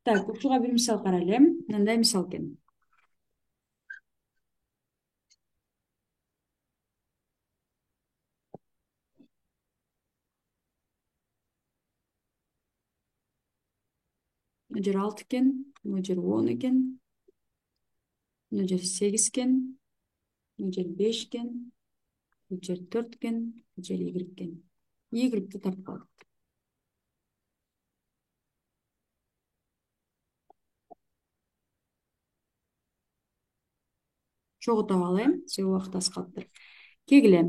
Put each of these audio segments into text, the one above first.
Так, ушуга бир мисал карайлы. Мындай мисал экен. Мына жер 6 экен, мына жер 10 экен, мына жер 8 экен, мына жер 5 экен, мына жер 4 экен, мына жер Y экен. Y'ти тартып алдык. Чогултуп алайын, себеби убакыт аз калыптыр. Кегиле.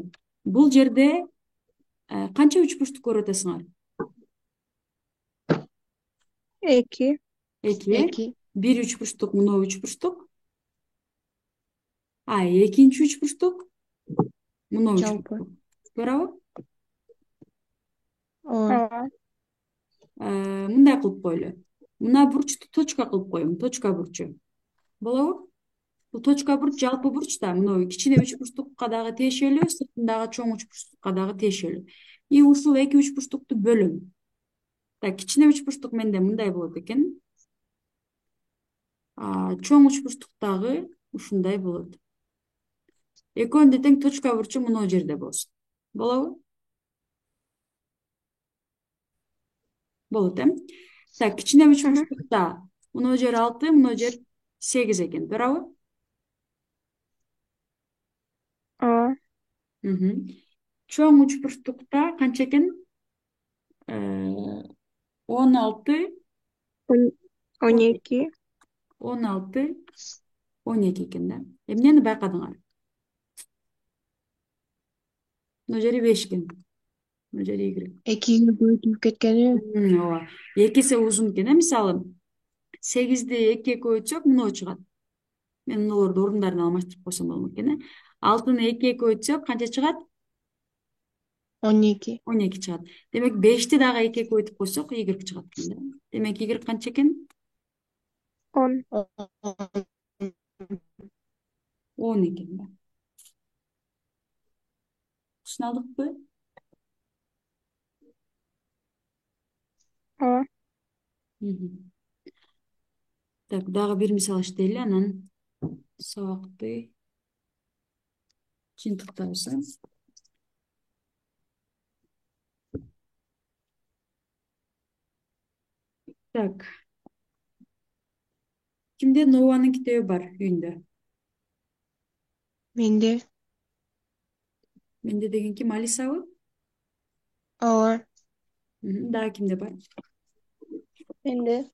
Бул жерде канча үч бурчтук көрүп атасыңар? Эки. 2. Эки. Бир үч бурчтук, мына үч бурчтук. Экинчи үч бурчтук, мына үч Жалпы. бурчтук. Туурабы? Ооба. Мындай кылып коелу. Мына бурчту точка кылып коем, точка бурчу. Болобу? Бул точка бурч жалпы бурч да, мына кичине үч бурчтукка дагы тиешелүү, сыртындагы чоң үч бурчтукка дагы тиешелүү. И ушул эки үч бурчтукту бөлөм. Так, кичине үч бурчтук менде мындай болот экен. Чоң үч бурчтук дагы ушундай болот. Экөөнүн тең точка бурчу мына жерде болсун. Болобу? Болот, э? Так, кичине үч Мгм. бурчтукта мына жер 6, мына жер 8 экен, туурабы? Ооба. Чоң үч бурчтукта канча экен? 16, Он- 12. 16, 12 экен да. Эмнени байкадыңар? Мына жери 5 экен. Мына жери Y. Экиге бөлүнүп кеткени. Ооба. Эки эсе узун экен, мисалы 8'ди 2'ye көбөйтсөк мына чыгат. Мен мыналарды орундарын алмаштырып койсом болмок экен, э? 6'ны 2'ye көбөйтсөк канча чыгат? 12. 12 чыгат. Демек 5'ти дагы 2'ye көбөйтүп койсок Y чыгат экен да. Демек Y канча экен? 10. 10 экен да. Түшүнө алдыкпы? Ооба. Мгм. Так, дагы бир мисал иштейли, анан сабакты жыйынтыктабыз. Так, кимде Нованын китеби бар үйүндө? Менде. Менде деген ким? Алисабы? Ооба. Дагы кимде бар? Менде.